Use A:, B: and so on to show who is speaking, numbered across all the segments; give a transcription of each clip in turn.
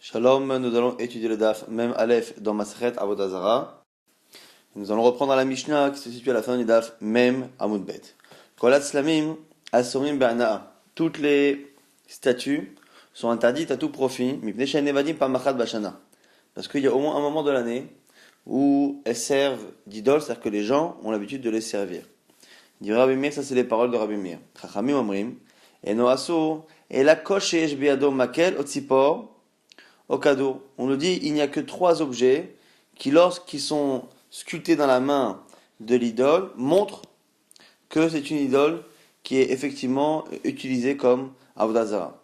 A: Shalom, nous allons étudier le Daf Mem Aleph dans Masechet Avodah Zarah. Nous allons reprendre la Mishnah qui se situe à la fin du Daf Mem Amud Bet. Kolat Slamim Asorim Be'ana'a. Toutes les statues sont interdites à tout profit, Mipnei She'en Nevadim Pamachad Bashana. Parce qu'il y a au moins un moment de l'année où elles servent d'idoles, c'est-à-dire que les gens ont l'habitude de les servir. Dit Rabbi Meir, ça c'est les paroles de Rabbi Meir. Chachamim Omrim, Eno Asur, et la kosh sheyesh biyado makel otzipor. Au cadeau, on nous dit il n'y a que trois objets qui, lorsqu'ils sont sculptés dans la main de l'idole, montrent que c'est une idole qui est effectivement utilisée comme avodah zarah.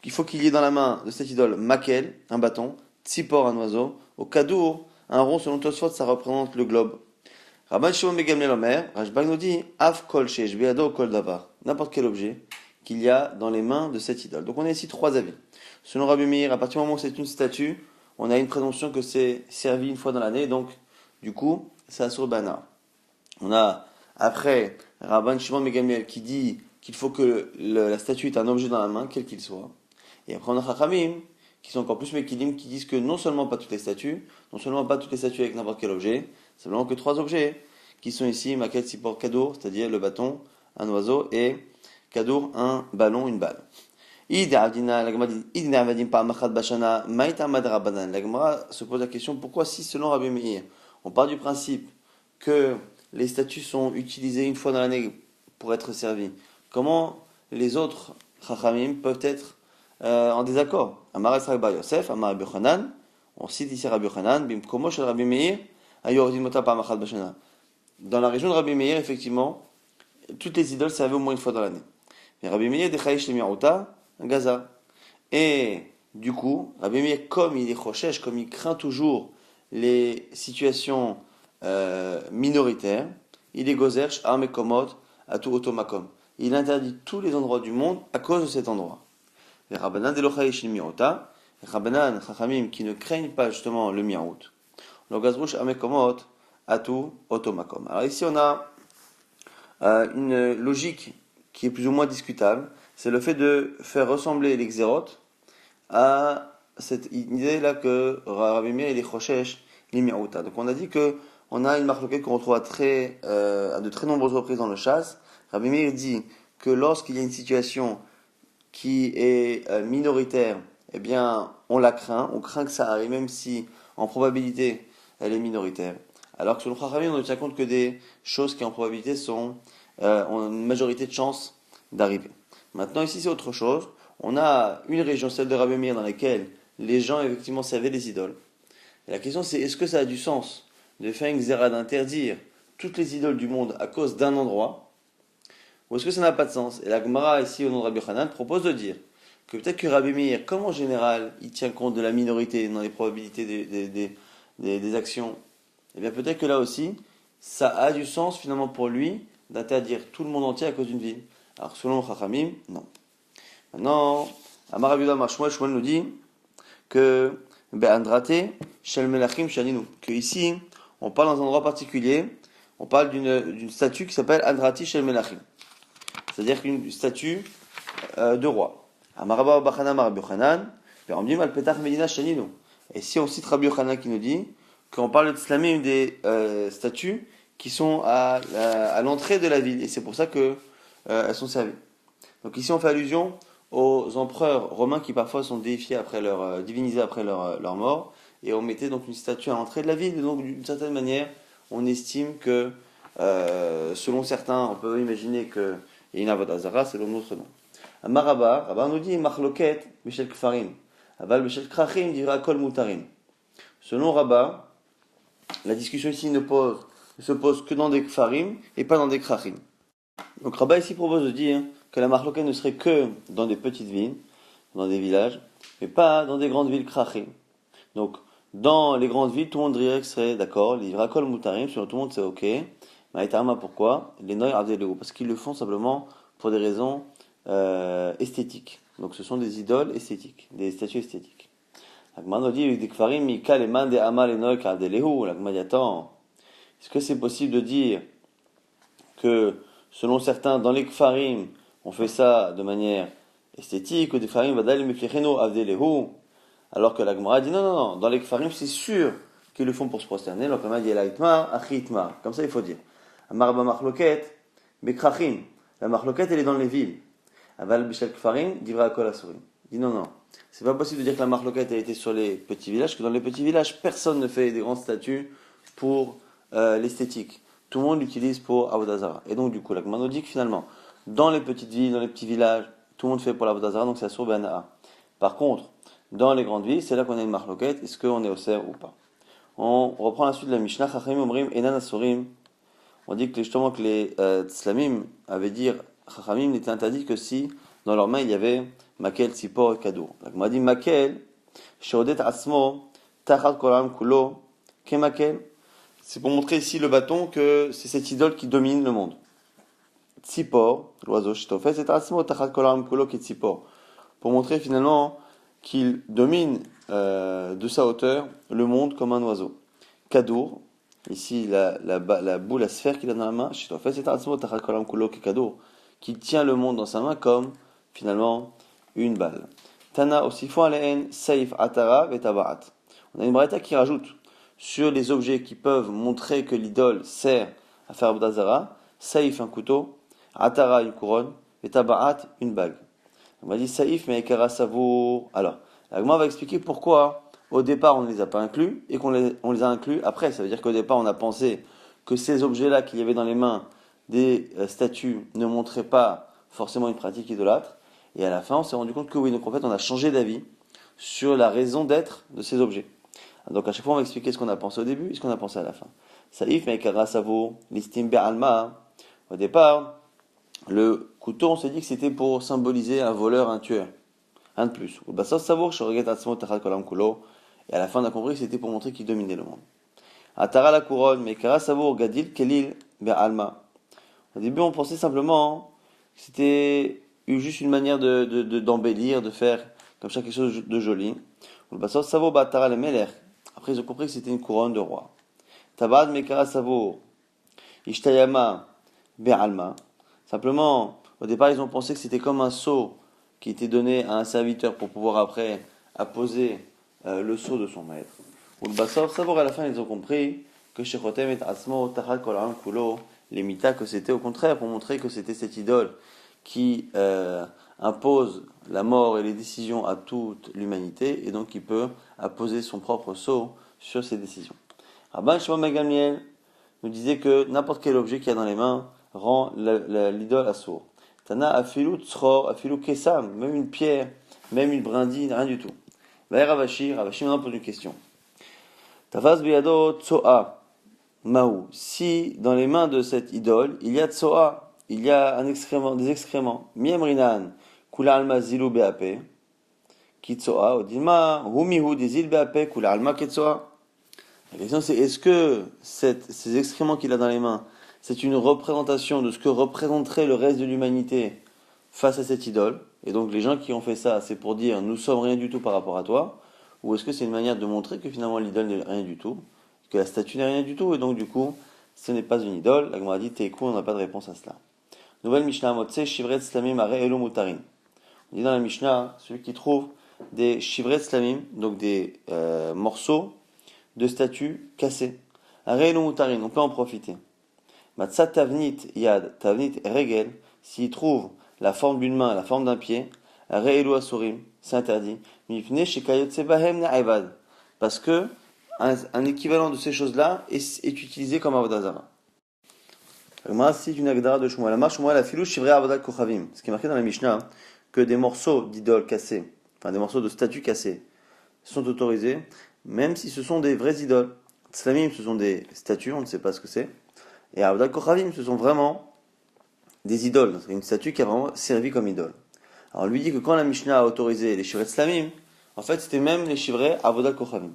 A: Il faut qu'il y ait dans la main de cette idole makel, un bâton, tzipor, un oiseau, au cadeau, un rond, selon Tosfot, ça représente le globe. Rabban Shimon ben Gamliel Omer, Rashbag nous dit af kol sheyesh biyado kol davar, n'importe quel objet qu'il y a dans les mains de cette idole. Donc on a ici trois avis. Selon Rabbi Meir, à partir du moment où c'est une statue, on a une présomption que c'est servi une fois dans l'année, donc du coup, c'est Asur Bana. On a après Rabban Shimon ben Gamliel qui dit qu'il faut que la statue est un objet dans la main, quel qu'il soit. Et après on a Chachamim, qui sont encore plus Mekilim, qui disent que non seulement pas toutes les statues avec n'importe quel objet, simplement que trois objets, qui sont ici, Maket Sipor Kadour, c'est-à-dire le bâton, un oiseau, et Kadour, un ballon, une balle. La Gemara se pose la question, pourquoi si selon Rabbi Meir, on part du principe que les statues sont utilisées une fois dans l'année pour être servies, comment les autres Chachamim peuvent être en désaccord? Amar Esrak bar Yosef, Amar Rabbi Yochanan, on cite ici Rabbi Yochanan, Bimkomo shel Rabbi Meir, Ayoridin Mota Pa'amachad Bashana. Dans la région de Rabbi Meir, effectivement, toutes les idoles servaient au moins une fois dans l'année. Mais Rabbi Meir, Dechayish Lemiruta, Gaza. Et du coup, Rabbi Meir, comme il est choshesh, comme il craint toujours les situations minoritaires, il est gozerch, armekomot, à tout automakom. Il interdit tous les endroits du monde à cause de cet endroit. Les Rabbanan Delochayish Lemiruta, les Rabbanan, Chachamim, qui ne craignent pas justement le miaout. Le gazrouch, armekomot, à tout automakom. Alors ici, on a une logique qui est plus ou moins discutable, c'est le fait de faire ressembler les xérotes à cette idée-là que Rabbi Meir est choshesh l'imiaouta. Donc on a dit que on a une marloquette qu'on retrouve à de très nombreuses reprises dans le chasse. Rabbi Meir dit que lorsqu'il y a une situation qui est minoritaire, eh bien on la craint, on craint que ça arrive, même si en probabilité elle est minoritaire. Alors que selon Chachamim, on ne tient compte que des choses qui en probabilité ont une majorité de chances d'arriver. Maintenant, ici, c'est autre chose. On a une région, celle de Rabbi Meir, dans laquelle les gens, effectivement, servaient les idoles. Et la question, c'est est-ce que ça a du sens de faire une xéra, d'interdire toutes les idoles du monde à cause d'un endroit, ou est-ce que ça n'a pas de sens? Et la Gemara, ici, au nom de Rabbi Hanan, propose de dire que peut-être que Rabbi Meir, comme en général, il tient compte de la minorité dans les probabilités des actions, et bien peut-être que là aussi, ça a du sens, finalement, pour lui, d'interdire tout le monde entier à cause d'une ville. Alors, selon Chachamim, non. Maintenant, Amar Rabbi Yehuda Shmuel nous dit que Be'andrate Shel Melachim Shaninu, que ici, on parle dans un endroit particulier, on parle d'une statue qui s'appelle Andrati Shel Melachim, c'est-à-dire une statue de roi. Amar Rabba Bachana Amar Rabbi Yochanan, Be'amdim Al Petach Medina Shaninu. Et si on cite Rabbi Yochanan qui nous dit qu'on parle de slamim des statues qui sont à l'entrée de la ville, et c'est pour ça que elles sont servies. Donc ici on fait allusion aux empereurs romains qui parfois sont déifiés divinisés après leur mort, et on mettait donc une statue à l'entrée de la ville, et donc d'une certaine manière on estime que selon certains on peut imaginer qu'il y a une avodah zarah selon notre nom. Amar Rabba nous dit machloket b'shel kfarim, aval b'shel krachim dira kol mutarim. Selon Rabba, la discussion ici ne se pose que dans des kfarim et pas dans des krachim. Donc Rabba ici propose de dire que la marloquette ne serait que dans des petites villes, dans des villages, mais pas dans des grandes villes krachim. Donc dans les grandes villes, tout le monde dirait que serait d'accord, les rakol mutarim, selon tout le monde c'est ok. Maïtarma pourquoi? Les noy avdeleu, parce qu'ils le font simplement pour des raisons esthétiques. Donc ce sont des idoles esthétiques, des statues esthétiques. L'agma nous dit des kfarim mika les man de amal les noy avdeleu. L'agma dit attends, est-ce que c'est possible de dire que selon certains, dans les kfarim, on fait ça de manière esthétique, ou des kfarim vadal miflecheno avdelehu, Alors que la Gemara dit non, non, non, dans les Kfarim, c'est sûr qu'ils le font pour se prosterner. Donc la Gemara dit la Itmar, Achi Itmar. Comme ça, il faut dire. Amar ba Machloket, Bekrachim. La Machloket, elle est dans les villes. Aval Bishal Kfarim, Divra Kol Asurim. Dit non, non. C'est pas possible de dire que la Machloket, elle était sur les petits villages, que dans les petits villages, personne ne fait des grandes statues pour l'esthétique. Tout le monde l'utilise pour Avodah Zarah. Et donc, du coup, la Gemara nous dit que finalement, dans les petites villes, dans les petits villages, tout le monde fait pour l'Avodah Zarah, donc c'est Asur Be'ana'a. Par contre, dans les grandes villes, c'est là qu'on a une Machloket, est-ce qu'on est au cerf ou pas. On reprend la suite de la Mishnah, Chachamim Omrim Enan Asurim. On dit que justement que les Tzlamim avaient dit, Chachamim n'était interdit que si, dans leurs mains, il y avait Makel, Tzipor et Kadour. La Gemara dit Makel, Sheodet Asmo, Tachat Kolam Kulo, Kemakel. C'est pour montrer ici le bâton que c'est cette idole qui domine le monde. Tzipor, l'oiseau Shtofet, c'est Asmo, Tachat Kolam Kulo, qui Tzipor. Pour montrer finalement qu'il domine de sa hauteur le monde comme un oiseau. Kadour, ici la boule, la sphère qu'il a dans la main, Shtofet, c'est Asmo, Tachat Kolam Kulo, qui Kadour, qui tient le monde dans sa main comme finalement une balle. Tana aussi font aléen, Saif Atara et Tabarat. On a une braïta qui rajoute sur les objets qui peuvent montrer que l'idole sert à faire Avodah Zarah, Saïf un couteau, Atara une couronne, et Tabaat une bague. On m'a dit Saïf mais Ekara Savour. Alors, la Gemara va expliquer pourquoi au départ on ne les a pas inclus et on les a inclus après. Ça veut dire qu'au départ on a pensé que ces objets-là qu'il y avait dans les mains des statues ne montraient pas forcément une pratique idolâtre. Et à la fin on s'est rendu compte que oui, donc en fait on a changé d'avis sur la raison d'être de ces objets. Donc à chaque fois on va expliquer ce qu'on a pensé au début et ce qu'on a pensé à la fin. Saïf me'ekara savo listim be'alma. Au départ, le couteau on s'est dit que c'était pour symboliser un voleur, un tueur. Un de plus. Et à la fin on a compris que c'était pour montrer qu'il dominait le monde. Atara la couronne, me'ekara savo gadil kelil be'alma. Au début on pensait simplement que c'était juste une manière d'embellir, de faire comme ça quelque chose de joli. Après, ils ont compris que c'était une couronne de roi. Tabad Mekara Savo, Ishtayama Be'alma. Simplement, au départ, ils ont pensé que c'était comme un sceau qui était donné à un serviteur pour pouvoir après apposer le sceau de son maître. Ou le Bassov Savo, à la fin, ils ont compris que Shechotem et Asmo, Tachal Kolam Kulo, les Mita, que c'était au contraire pour montrer que c'était cette idole qui impose la mort et les décisions à toute l'humanité et donc qui peut apposer son propre sceau sur ces décisions. Rabban Shimon ben Gamliel nous disait que n'importe quel objet qu'il y a dans les mains rend l'idole assour. Tana afilu tzror, afilu kesam, même une pierre, même une brindille, rien du tout. Ravashi maintenant pose une question. Tavaz biyado tsoa, maou. Si dans les mains de cette idole il y a tsoa, il y a un excrément, des excréments. Miemrinan, kula alma zilu beape, kitsoa, odilma, humihu des zil beape, kula alma kitsoa. La question c'est, est-ce que ces excréments qu'il a dans les mains, c'est une représentation de ce que représenterait le reste de l'humanité face à cette idole? Et donc les gens qui ont fait ça, c'est pour dire, nous sommes rien du tout par rapport à toi? Ou est-ce que c'est une manière de montrer que finalement l'idole n'est rien du tout, que la statue n'est rien du tout, et donc du coup, ce n'est pas une idole? La Gemara dit, Teikou, on n'a pas de réponse à cela. Nouvelle Mishnah, Motse, Shivret Slamim, Are Elo Mutarin. On dit dans la Mishnah, celui qui trouve des Shivret Slamim, donc des morceaux de statues cassées. Are Elo Mutarin, on peut en profiter. Matzat Tavnit Yad, Tavnit Regel, s'il trouve la forme d'une main, la forme d'un pied, Are Elo Asurim, c'est interdit. Mifne Shekayot Sebahem Na'evad. Parce que un équivalent de ces choses-là est utilisé comme Avodah Zarah. C'est une agdara de Shmuel. La Shmuel a filou shivrei avodat kochavim. Ce qui est marqué dans la Mishnah, que des morceaux d'idoles cassés, enfin des morceaux de statues cassées, sont autorisés, même si ce sont des vraies idoles. Tzlamim, ce sont des statues, on ne sait pas ce que c'est. Et avodat kochavim, ce sont vraiment des idoles. C'est une statue qui a vraiment servi comme idole. Alors lui dit que quand la Mishnah a autorisé les shivrei tzlamim, en fait c'était même les shivrei avodat kochavim.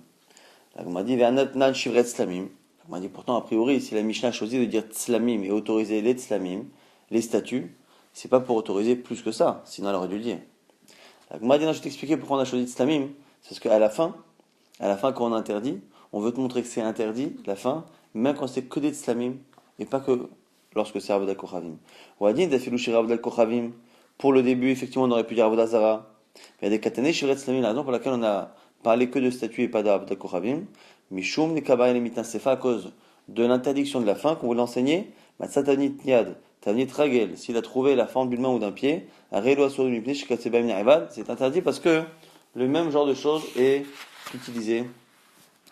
A: La Gemara dit ve'anat nan shivrei tzlamim. On m'a dit pourtant, a priori, si la Mishnah a choisi de dire tzlamim et autoriser les tzlamim, les statues, c'est pas pour autoriser plus que ça, sinon elle aurait dû le dire. La Gemara dit, non, je vais t'expliquer pourquoi on a choisi tzlamim, c'est parce qu'à la fin, quand on interdit, on veut te montrer que c'est interdit, la fin, même quand c'est que des tzlamim, et pas que lorsque c'est avodat kochavim. On a dit, d'afilu shira avodat kochavim, pour le début, effectivement, on aurait pu dire avodah zara, mais il y a des katané shira tzlamim, la raison pour laquelle on a parler que de statues et pas d'Avda Kochavim. Mishum Nekabay Lemitin, c'est à cause de l'interdiction de la fin qu'on voulait enseigner. Matsatanit Niad, Tanit Ragel, s'il a trouvé la forme d'une main ou d'un pied, c'est interdit parce que le même genre de chose est utilisé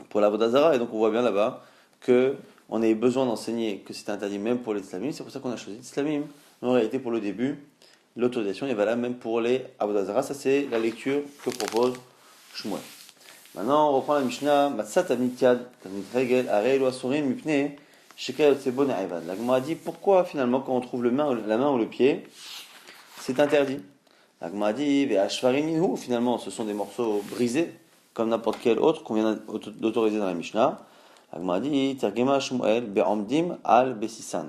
A: pour la Vodazara. Et donc on voit bien là-bas que on avait besoin d'enseigner que c'était interdit même pour les Islamim. C'est pour ça qu'on a choisi l'Islamim. En réalité, pour le début, l'autorisation est valable même pour les Avodazara. Ça, c'est la lecture que propose Shmuel. Maintenant, on reprend la Mishnah. Matzat Amitiad, Tanit Regel, Arei Lo Asurim, Mipne, Shekayot Sebon Aivad. La Gemara dit pourquoi finalement, quand on trouve la main ou le pied, c'est interdit. La Gemara dit Ve'ashvarim finalement, ce sont des morceaux brisés, comme n'importe quel autre qu'on vient d'autoriser dans la Mishnah. La Gemara dit Tergema Shmuel Be'amdim al Besisan.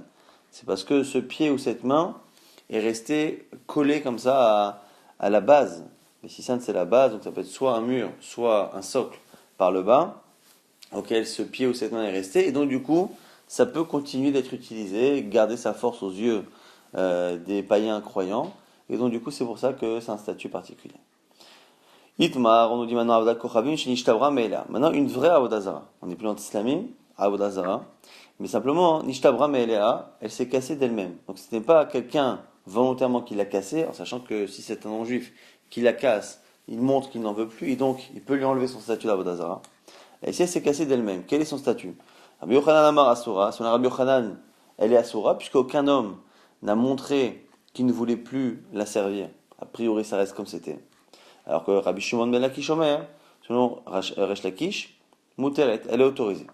A: C'est parce que ce pied ou cette main est resté collé comme ça à la base. Besisan, c'est la base, donc ça peut être soit un mur, soit un socle par le bas, auquel ce pied ou cette main est resté, et donc du coup, ça peut continuer d'être utilisé, garder sa force aux yeux des païens croyants, et donc du coup, c'est pour ça que c'est un statut particulier. Itmar, on nous dit maintenant Avodat Kochavim, Shenishtabra Meila. Maintenant, une vraie Avodazara. On n'est plus anti-islamim, Avodazara. Mais simplement, Nishtabra Meila, elle s'est cassée d'elle-même. Donc ce n'est pas quelqu'un volontairement qui l'a cassée, en sachant que si c'est un non-juif qui la casse, il montre qu'il n'en veut plus, et donc il peut lui enlever son statut d'Avodazara. Et si elle s'est cassée d'elle-même, quel est son statut? Rabbi Yochanan Amar Asura, son Rabbi Yochanan, elle est Asura, puisqu'aucun homme n'a montré qu'il ne voulait plus la servir. A priori, ça reste comme c'était. Alors que Rabbi Shimon ben Lakish Omer, selon Resh Lakish, Muteret, elle est autorisée.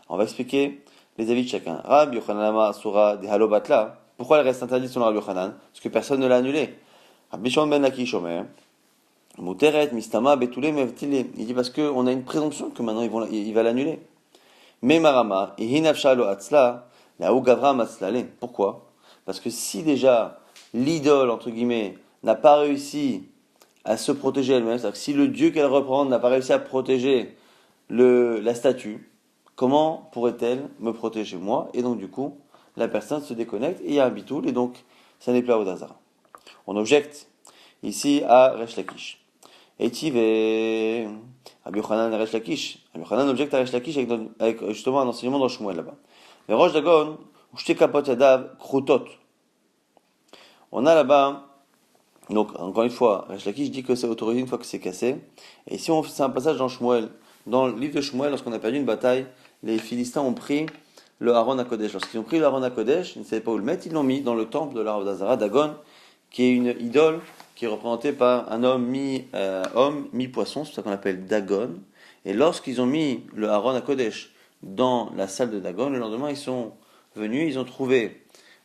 A: On va expliquer les avis de chacun. Rabbi Yochanan Amar Asura de Halobatla, pourquoi elle reste interdite selon Rabbi Yochanan? Parce que personne ne l'a annulée. Rabbi Shimon ben Lakish Omer, Muteret, Mistama, Betule, Mevtile. Il dit parce qu'on a une présomption que maintenant il va l'annuler. Mais Marama, Ihinafsha lo Atzla, la Gavra Matzlale. Pourquoi? Parce que si déjà l'idole, entre guillemets, n'a pas réussi à se protéger elle-même, c'est-à-dire que si le Dieu qu'elle reprend n'a pas réussi à protéger la statue, comment pourrait-elle me protéger moi? Et donc du coup, la personne se déconnecte et il y a un bitoul, et donc ça n'est plus à Odazara. On objecte ici à Resh Lakish. Et Tive, Rabbi Yochanan et Resh Lakish. Rabbi Yochanan objecte à Resh Lakish avec justement un enseignement dans Shmuel là-bas. Mais Rosh Dagon, Ushte Kapot Yadav, Krutot. On a là-bas, donc encore une fois, Resh Lakish dit que c'est autorisé une fois que c'est cassé. Et si on fait un passage dans Shmuel, dans le livre de Shmuel, lorsqu'on a perdu une bataille, les Philistins ont pris le Haron à Kodesh. Lorsqu'ils ont pris le Haron à Kodesh, ils ne savaient pas où le mettre, ils l'ont mis dans le temple de l'Avodazara Dagon, qui est une idole qui est représentée par un homme mi-poisson, c'est pour ça qu'on l'appelle Dagon. Et lorsqu'ils ont mis le Haron à Kodesh dans la salle de Dagon, le lendemain ils sont venus, ils ont trouvé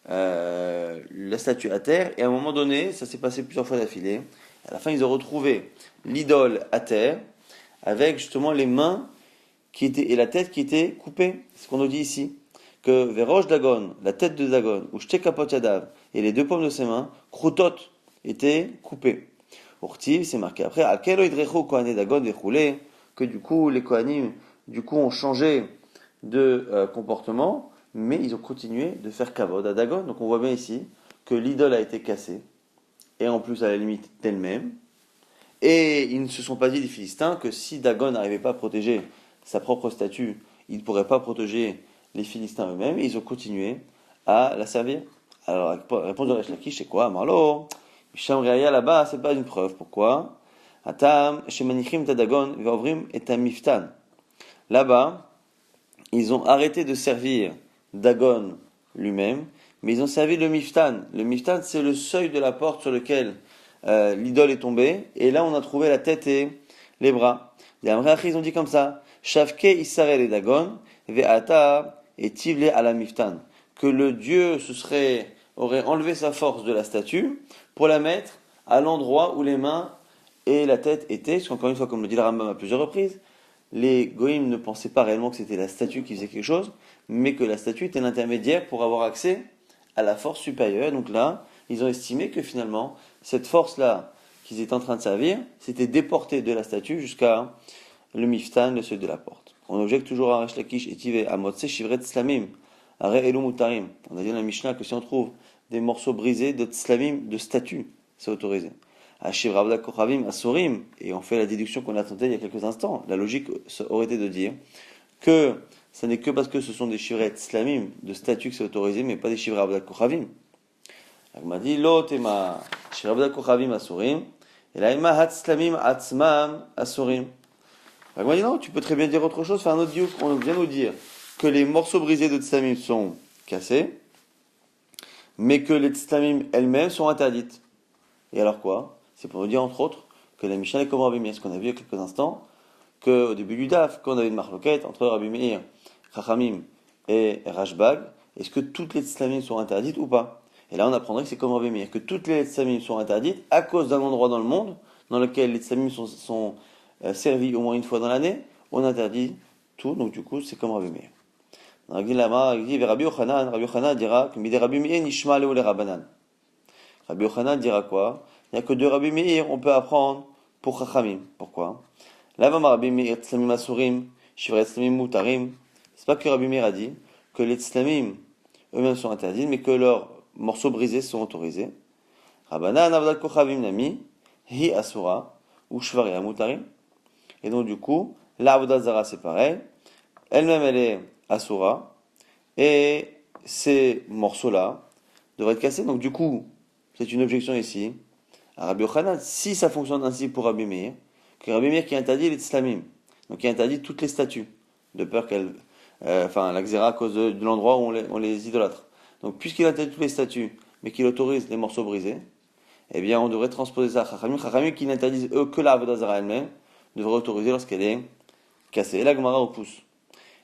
A: la statue à terre, et à un moment donné, ça s'est passé plusieurs fois d'affilée, à la fin ils ont retrouvé l'idole à terre, avec justement les mains et la tête qui était coupée. C'est ce qu'on nous dit ici, que Verosh Dagon, la tête de Dagon, ou Shtekapot Yadav, et les deux paumes de ses mains, Krutot, étaient coupées. Urtiv, c'est marqué après, Akelo Idrecho Kohané Dagon Vechoulé, que du coup, les Kohanim, ont changé de comportement, mais ils ont continué de faire Kavod à Dagon. Donc on voit bien ici que l'idole a été cassée, et en plus à la limite d'elle-même. Et ils ne se sont pas dit, les Philistins, que si Dagon n'arrivait pas à protéger sa propre statue, il ne pourrait pas protéger les Philistins eux-mêmes, et ils ont continué à la servir. Alors, la réponse de Resh Lakish, c'est quoi? Marlo, Misham Reaya là-bas, c'est pas une preuve. Pourquoi? Atam, Shemanichim Tadagon, Veovrim et Tamiftan. Là-bas, ils ont arrêté de servir Dagon lui-même, mais ils ont servi le Miftan. Le Miftan, c'est le seuil de la porte sur lequel l'idole est tombée, et là on a trouvé la tête et les bras. Les Amrachis, ils ont dit comme ça, Shavke Israël et Dagon, Ve'ata et Tivle ala Miftan, que le Dieu aurait enlevé sa force de la statue pour la mettre à l'endroit où les mains et la tête étaient, parce qu'encore une fois, comme le dit le Rambam à plusieurs reprises, les Goïms ne pensaient pas réellement que c'était la statue qui faisait quelque chose, mais que la statue était l'intermédiaire pour avoir accès à la force supérieure. Donc là, ils ont estimé que finalement, cette force-là qu'ils étaient en train de servir, c'était déportée de la statue jusqu'à le miftan, le seuil de la porte. On objecte toujours à Resh Lakish et Tive à Motse Shivret Tslamim, à Re Elu Mutarim. On a dit dans la Mishnah que si on trouve des morceaux brisés de Tslamim, de statues, c'est autorisé. Hashiv Rabda Kochavim Asurim, et on fait la déduction qu'on a tentée il y a quelques instants. La logique aurait été de dire que ce n'est que parce que ce sont des chivret slamim de statut que c'est autorisé, mais pas des chivret Rabda Kochavim. Donc m'a dit l'otema chivret Rabda Kochavim Asurim, et là ima hat slamim atzmam Asurim. Donc m'a dit non, tu peux très bien dire autre chose, faire un autre diuk. On vient nous dire que les morceaux brisés de tslamim sont cassés, mais que les tslamim elles-mêmes sont interdites. Et alors quoi? C'est pour nous dire, entre autres, que la Mishnah est comme Rabbi Meir. Ce qu'on a vu il y a quelques instants, qu'au début du DAF, quand on avait une marloquette entre Rabbi Meir, Chachamim et Rashbag, est-ce que toutes les tzlamim sont interdites ou pas? Et là, on apprendrait que c'est comme Rabbi Meir, que toutes les tzlamim sont interdites à cause d'un endroit dans le monde dans lequel les tzlamim sont servis au moins une fois dans l'année. On interdit tout, donc du coup, c'est comme Rabbi Meir. Rabbi Yochanan dira que Midé Rabbi Meir nishma leu le Rabbanan. Rabbi Yochanan dira quoi? Il n'y a que de Rabbi Meir, on peut apprendre pour Chachamim. Pourquoi? Là, Rabbi Meir, Tzlamim Asurim, Shivret Tzlamim Mutarim. C'est pas que Rabbi Meir a dit que les Tzlamim eux-mêmes sont interdits, mais que leurs morceaux brisés sont autorisés. Rabbanan Avdat Kochavim Nami, Hi Asura, ou Shvaria Mutarim. Et donc, du coup, la Avodat Zara, c'est pareil. Elle-même, elle est Asura. Et ces morceaux-là devraient être cassés. Donc, du coup, c'est une objection ici. À Rabbi Yochanan, si ça fonctionne ainsi pour Rabbi Meir, que Rabbi Meir qui interdit les tzlamim, donc qui interdit toutes les statues, de peur qu'elles, la xéra à cause de l'endroit où on les idolâtre. Donc puisqu'il interdit toutes les statues, mais qu'il autorise les morceaux brisés, eh bien on devrait transposer ça à Chachamim. Chachamim qui n'interdisent eux que la Avodah Zara elle-même, devrait autoriser lorsqu'elle est cassée. Et la Gemara repousse.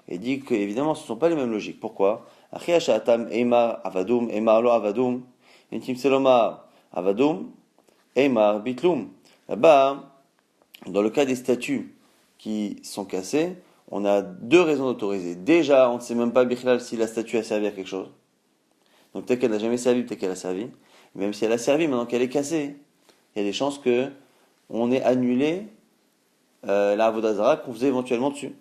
A: Et dit que évidemment ce ne sont pas les mêmes logiques. Pourquoi? Achia Sha'atam Eimar Avadum, Eimar Lo Avadum, Intim Seloma Avadum, Eimar Bitlum. Là-bas, dans le cas des statues qui sont cassées, on a deux raisons d'autoriser. Déjà, on ne sait même pas Bichlal si la statue a servi à quelque chose. Donc peut-être qu'elle n'a jamais servi, peut-être qu'elle a servi. Même si elle a servi, maintenant qu'elle est cassée, il y a des chances que on ait annulé la Avodah Zara qu'on faisait éventuellement dessus.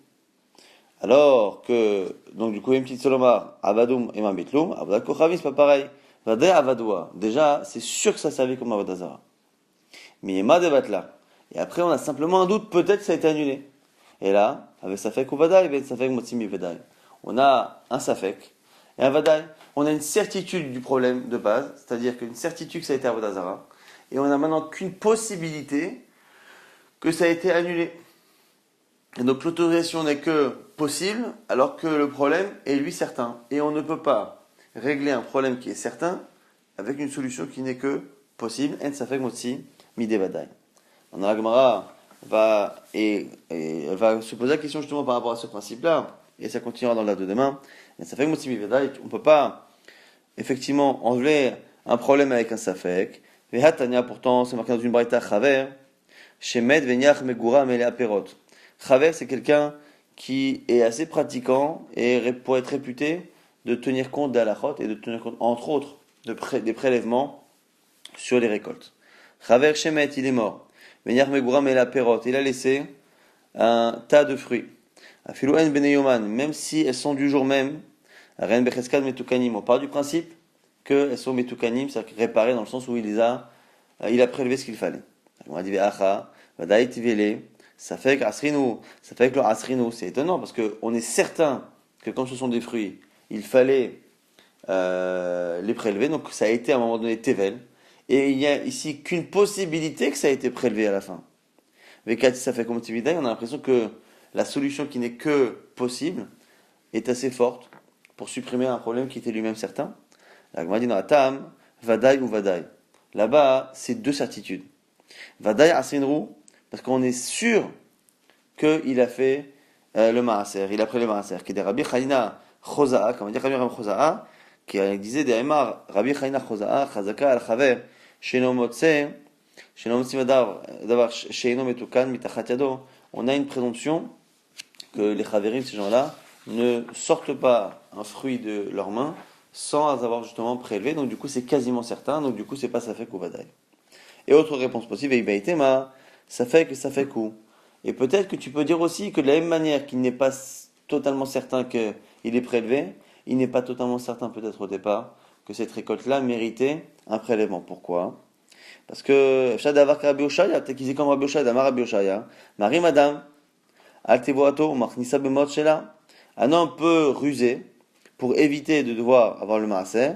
A: Alors que, donc du coup, une petite Solomar, Avadum, Eimar Bitlum, Avodah Kochavim, c'est pas pareil. Vadé Avadoua. Déjà, c'est sûr que ça servait comme Avodah Zara. Mais Yema de Batla. Et après, on a simplement un doute, peut-être que ça a été annulé. Et là, avec Safek ou Vadaï, avec Safek Motsimi Vadaï, on a un Safek et un Vadaï. On a une certitude du problème de base, c'est-à-dire qu'une certitude que ça a été Avodah Zara, et on a maintenant qu'une possibilité que ça a été annulé. Et donc l'autorisation n'est que possible, alors que le problème est lui certain. Et on ne peut pas régler un problème qui est certain avec une solution qui n'est que possible. En Safek Motsi Mide Vadaï. La Gemara va se poser la question justement par rapport à ce principe-là, et ça continuera dans le de demain. Un Safek Motsimi Vadaï, on ne peut pas effectivement enlever un problème avec un Safek. Vehatania, pourtant, c'est marqué dans une braïta Chaver, Shemed Venyach Megura Mele Aperot. Chaver, c'est quelqu'un qui est assez pratiquant et pour être réputé de tenir compte d'Alachot et de tenir compte, entre autres, des prélèvements sur les récoltes. Chaver Shemet, il est mort. Venyach Megura Mele Aperot, il a laissé un tas de fruits. Afilouen Beneyoman, même si elles sont du jour même, Ren Becheskad Metukanim, on part du principe qu'elles sont Metukanim, c'est-à-dire réparées dans le sens où il a prélevé ce qu'il fallait. On a dit Ve'acha, Vadaït Vele, ça fait que Asrinu, ça fait que le Asrinu, c'est étonnant parce qu'on est certain que quand ce sont des fruits, il fallait les prélever, donc ça a été à un moment donné Tevel, et il n'y a ici qu'une possibilité que ça a été prélevé à la fin. Vekati, ça fait comme Tividaï, on a l'impression que la solution qui n'est que possible est assez forte pour supprimer un problème qui était lui-même certain. La Gemara dit dans la Tam, Vadaï ou Vadaï. Là-bas, c'est deux certitudes. Vadaï Asinru, parce qu'on est sûr qu'il a fait le Maaser, il a pris le Maaser, qui est des Rabbi Chaina Choza'a, comme on dit Rabbi Choza'a, qui disait des Emar, Rabbi Chaina Choza'a, Chazaka al-Chaver, Sheno Motse, Sheno Motse Davar, Sheno Metukan, Mitachat Yado. On a une présomption que les Chaverim, ces gens-là, ne sortent pas un fruit de leurs mains sans avoir justement prélevé. Donc du coup, c'est quasiment certain. Donc du coup, c'est pas Safek ou Vadaï. Et autre réponse possible, ça fait ou. Et peut-être que tu peux dire aussi que de la même manière qu'il n'est pas totalement certain qu'il est prélevé, il n'est pas totalement certain peut-être au départ que cette récolte-là méritait un prélèvement. Pourquoi? Parce que, Shad Avar Rabbi Oshaya, peut-être qu'il est comme Rabbi Oshaya, Damar Rabbi Oshaya, Marie Madame, Altevoato, Machnissa Bemot Shela. Un homme peut ruser pour éviter de devoir avoir le maaser,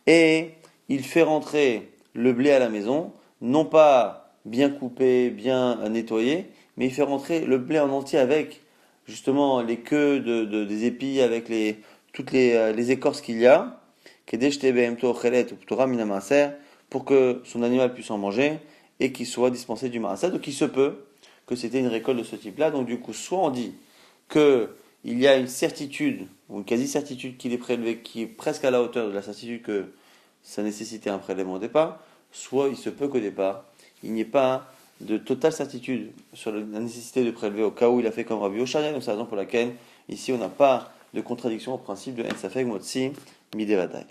A: et il fait rentrer le blé à la maison, non pas bien coupé, bien nettoyé, mais il fait rentrer le blé en entier avec justement les queues des épis, avec toutes les écorces qu'il y a, pour que son animal puisse en manger et qu'il soit dispensé du maaser. Donc il se peut que c'était une récolte de ce type-là. Donc du coup, soit on dit que il y a une certitude, ou une quasi-certitude qu'il est prélevé, qui est presque à la hauteur de la certitude que ça nécessitait un prélèvement au départ, soit il se peut qu'au départ, il n'y ait pas de totale certitude sur la nécessité de prélever au cas où il a fait comme Rabbi Oshaya. Donc c'est la raison pour laquelle ici on n'a pas de contradiction au principe de En Safek Motzi Midevadai.